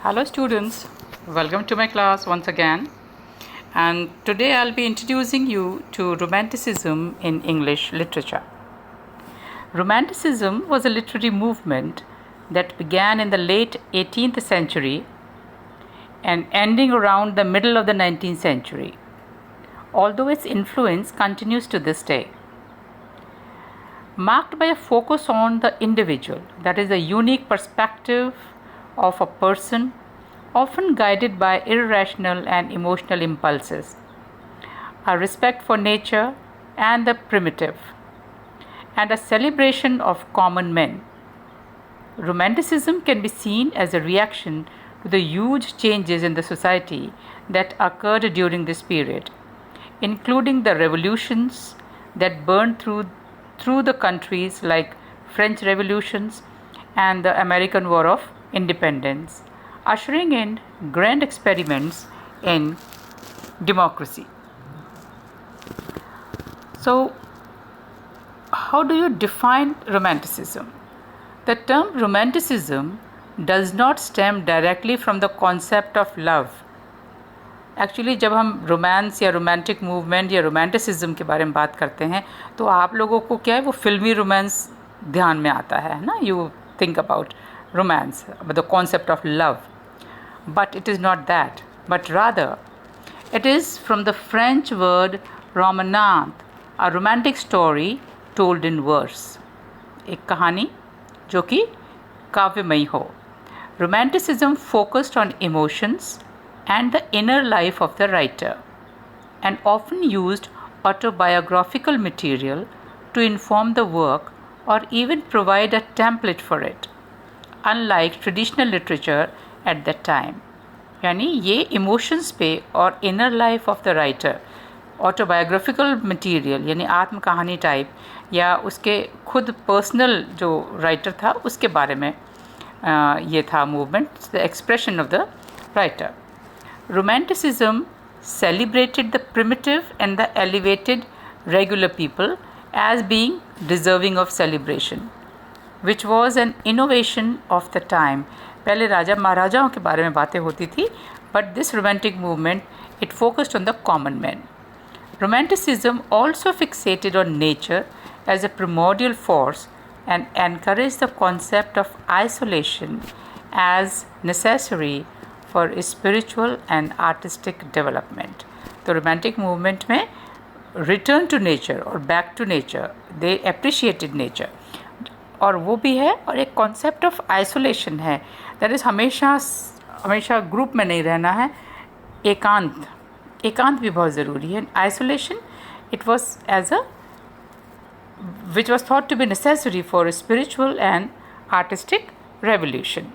Hello students, welcome to my class once again, and today I'll be introducing you to Romanticism in English literature. Romanticism was a literary movement that began in the late 18th century and ending around the middle of the 19th century, although its influence continues to this day. Marked by a focus on the individual, that is, a unique perspective of a person, often guided by irrational and emotional impulses, a respect for nature and the primitive, and a celebration of common men. Romanticism can be seen as a reaction to the huge changes in the society that occurred during this period, including the revolutions that burned through the countries like French revolutions and the American War of Independence, ushering in grand experiments in democracy. So, how do you define Romanticism? The term Romanticism does not stem directly from the concept of love. Actually जब हम romance या romantic movement या romanticism के बारे में बात करते हैं तो आप लोगों को क्या है, वो फिल्मी रोमांस ध्यान में आता है ना. You think about romance, but the concept of love. But it is not that, but rather it is from the French word romanant, a romantic story told in verse. एक कहानी जो कि काव्यमयी हो. Romanticism focused on emotions and the inner life of the writer, and often used autobiographical material to inform the work or even provide a template for it, unlike traditional literature at that time. यानी ये emotions पे और inner life of the writer, autobiographical material यानी आत्म कहानी type, या उसके खुद पर्सनल जो राइटर था उसके बारे में ये था movement, the expression of the writer. Romanticism celebrated the primitive and the elevated regular people as being deserving of celebration, which was an innovation of the time. पहले राजा महाराजाओं के बारे में बातें होती थी, but this romantic movement it focused on the common man. Romanticism also fixated on nature as a primordial force and encouraged the concept of isolation as necessary for spiritual and artistic development. तो romantic movement में return to nature और back to nature, they appreciated nature. और वो भी है, और एक concept of isolation है, दैट इज़ हमेशा ग्रुप में नहीं रहना है, एकांत भी बहुत ज़रूरी है. Isolation it was as a which was thought to be necessary for spiritual and artistic revolution.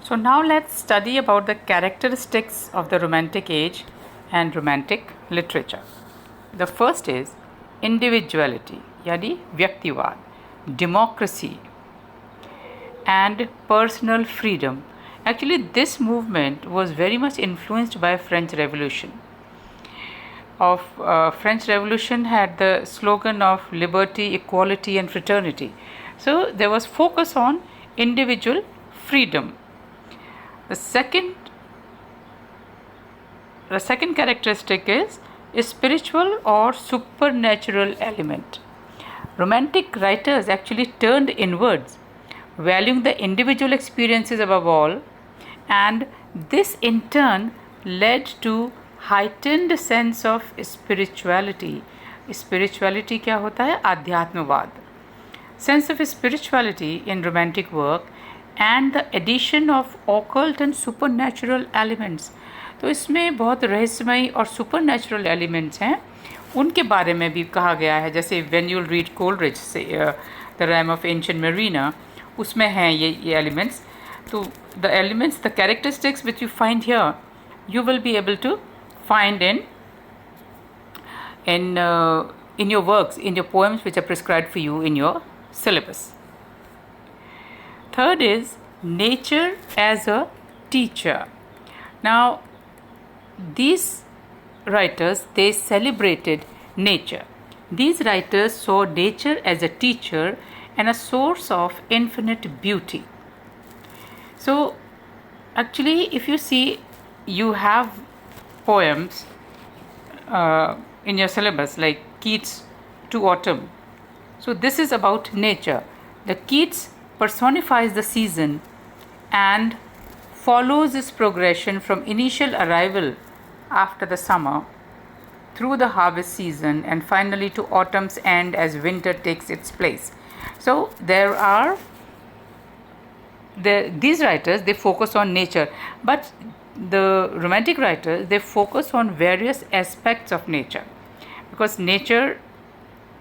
So now let's study about the characteristics of the Romantic age and Romantic literature. The first is individuality, यानी व्यक्तिवाद, democracy and personal freedom. Actually, this movement was very much influenced by French Revolution. French Revolution had the slogan of liberty, equality and fraternity. So there was focus on individual freedom. The second characteristic is spiritual or supernatural element. Romantic writers actually turned inwards, valuing the individual experiences above all, and this in turn led to heightened sense of spirituality. Spirituality क्या होता है? आध्यात्मवाद. Sense of spirituality in romantic work and the addition of occult and supernatural elements. तो इसमें बहुत रहस्यमयी और supernatural elements हैं, उनके बारे में भी कहा गया है. जैसे व्हेन यू रीड कोलरिज से the rime of ancient mariner, उसमें हैं ये एलिमेंट्स. तो the elements, the characteristics which you find here, you will be able to find in your works, in your poems which are prescribed for you in your syllabus. Third is nature as a teacher. Now, these writers, they celebrated nature. These writers saw nature as a teacher and a source of infinite beauty. So, actually, if you see, you have poems in your syllabus like Keats' To Autumn. So, this is about nature. The Keats personifies the season and follows its progression from initial arrival after the summer through the harvest season and finally to autumn's end as winter takes its place. So these writers, they focus on nature, but the romantic writers, they focus on various aspects of nature, because nature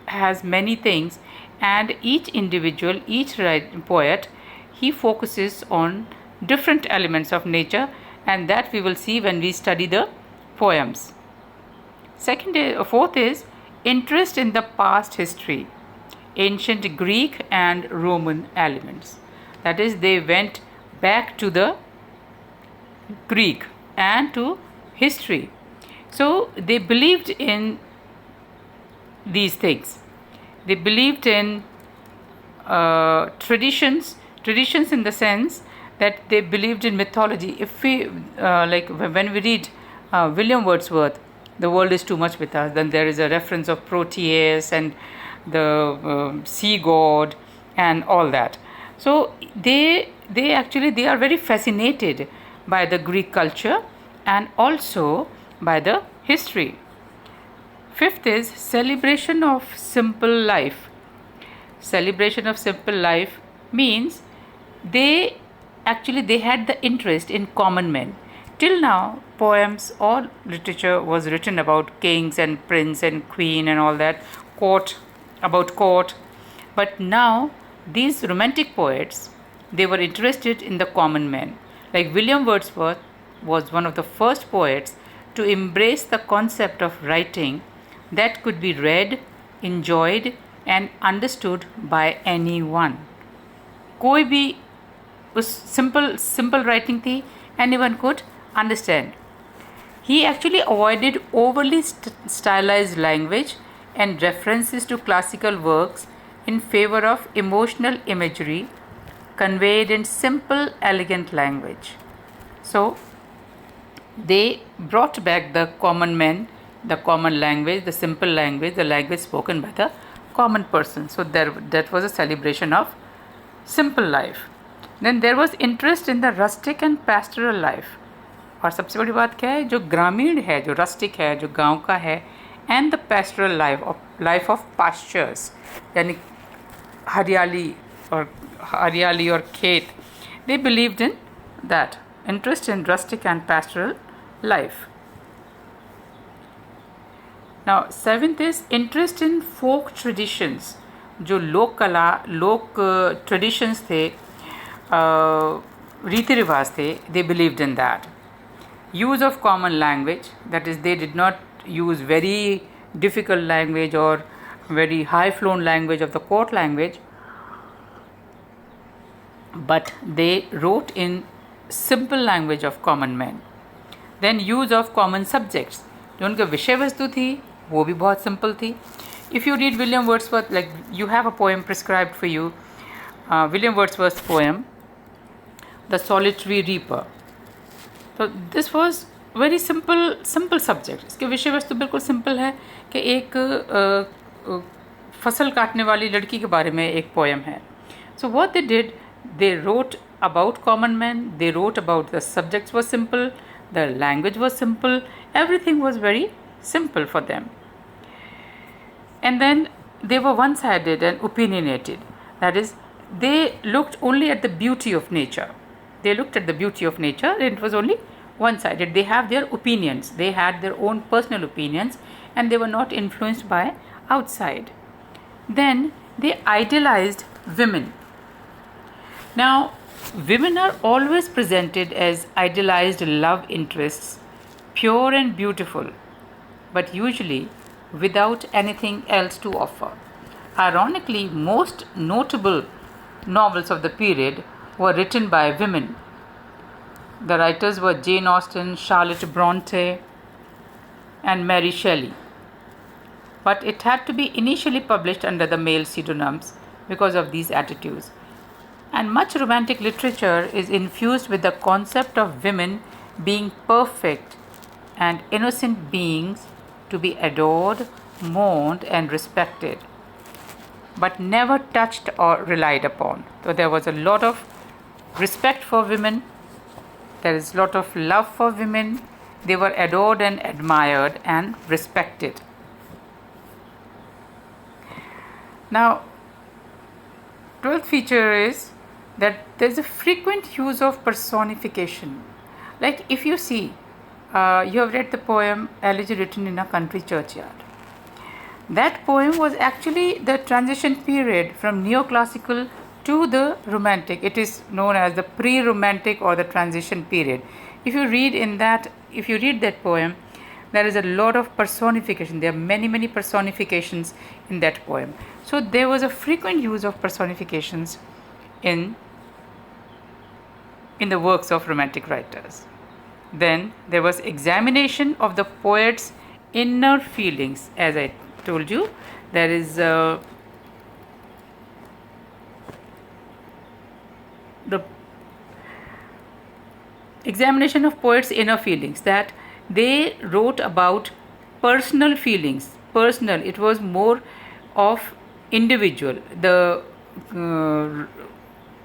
has many things, and each individual, each poet, he focuses on different elements of nature, and that we will see when we study the poems. Fourth is interest in the past history, ancient Greek and Roman elements. That is, they went back to the Greek and to history. So they believed in these things. They believed in traditions in the sense that they believed in mythology. If we like when we read William Wordsworth, The World is Too Much with Us, then there is a reference of Proteus and the sea god and all that. So they are very fascinated by the Greek culture and also by the history. Fifth is celebration of simple life. Celebration of simple life means they had the interest in common men. Till now, poems or literature was written about kings and prince and queen and all that, court. But now, these romantic poets, they were interested in the common man. Like William Wordsworth was one of the first poets to embrace the concept of writing that could be read, enjoyed and understood by anyone. कोई भी उस simple writing थी, anyone could understand. He actually avoided overly stylized language and references to classical works in favor of emotional imagery conveyed in simple, elegant language. So, they brought back the common men, the common language, the simple language, the language spoken by the common person. So, that was a celebration of simple life. Then there was interest in the rustic and pastoral life. और सबसे बड़ी बात क्या है, जो ग्रामीण है, जो रस्टिक है, जो गांव का है, and the pastoral life of pastures, यानी हरियाली और खेत. They believed in that. Interest in rustic and pastoral life. Now seventh is interest in folk traditions. जो लोक कला, लोक ट्रेडिशंस थे, रीति रिवाज थे, they believed in that. Use of common language, that is, they did not use very difficult language or very high flown language of the court language, but they wrote in simple language of common men. Then use of common subjects. जो उनके विषय वस्तु थी वो भी बहुत simple थी. If you read William Wordsworth, like you have a poem prescribed for you, William Wordsworth's poem, The Solitary Reaper. तो this was very simple subject. इसके विषय वस्तु बिल्कुल सिंपल है कि एक फसल काटने वाली लड़की के बारे में एक पोएम है. So what they did, they wrote about common man, they wrote about the subjects was simple, the language was simple, everything was very simple for them. And then they were one sided and opinionated. That is, they looked only at the beauty of nature. They looked at the beauty of nature. It was only one-sided. They have their opinions. They had their own personal opinions, and they were not influenced by outside. Then they idealized women. Now, women are always presented as idealized love interests, pure and beautiful, but usually without anything else to offer. Ironically, most notable novels of the period were written by women. The writers were Jane Austen, Charlotte Bronte, and Mary Shelley. but it had to be initially published under the male pseudonyms because of these attitudes. And much romantic literature is infused with the concept of women being perfect and innocent beings to be adored, mourned, and respected, but never touched or relied upon. So there was a lot of respect for women, there is a lot of love for women, they were adored and admired and respected. Now, 12th feature is that there is a frequent use of personification. Like if you see, you have read the poem Elegy Written in a Country Churchyard. That poem was actually the transition period from neoclassical to the romantic. It is known as the pre-romantic or the transition period. If you read that poem, there is a lot of personification. There are many personifications in that poem. So there was a frequent use of personifications in the works of romantic writers. Then there was examination of the poet's inner feelings. As I told you, there is the examination of poets' inner feelings, that they wrote about personal feelings. Personal, it was more of individual. The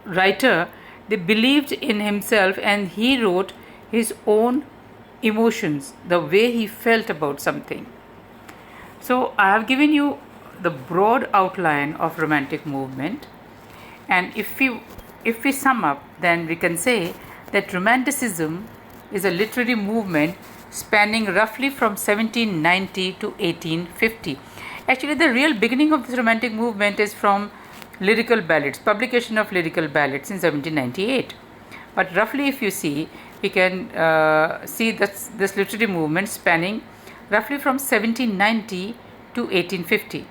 writer, they believed in himself and he wrote his own emotions, the way he felt about something. So I have given you the broad outline of romantic movement, and if we sum up, then we can say that Romanticism is a literary movement spanning roughly from 1790 to 1850. Actually, the real beginning of this romantic movement is from lyrical ballads, publication of lyrical ballads in 1798. But roughly, if you see, we can see this literary movement spanning roughly from 1790 to 1850.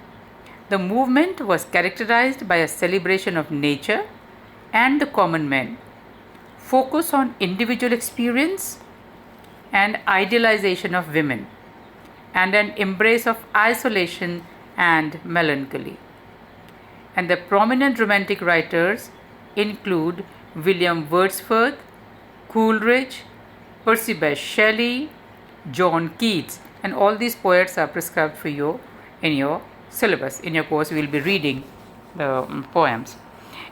The movement was characterized by a celebration of nature and the common man, focus on individual experience and idealization of women, and an embrace of isolation and melancholy. And the prominent romantic writers include William Wordsworth, Coleridge, Percy Bysshe Shelley, John Keats, and all these poets are prescribed for you in your syllabus. In your course, we will be reading the poems.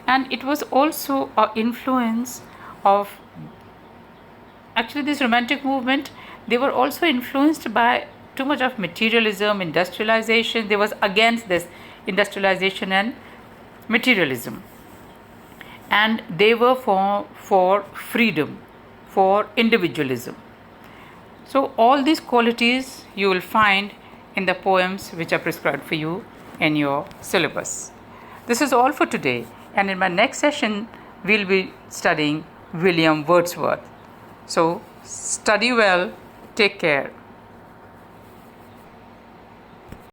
And it was also an influence of, actually this romantic movement, they were also influenced by too much of materialism, industrialization. They was against this industrialization and materialism, and they were for freedom, for individualism. So all these qualities you will find in the poems which are prescribed for you in your syllabus. This is all for today, and in my next session we'll be studying William Wordsworth. So study well, take care.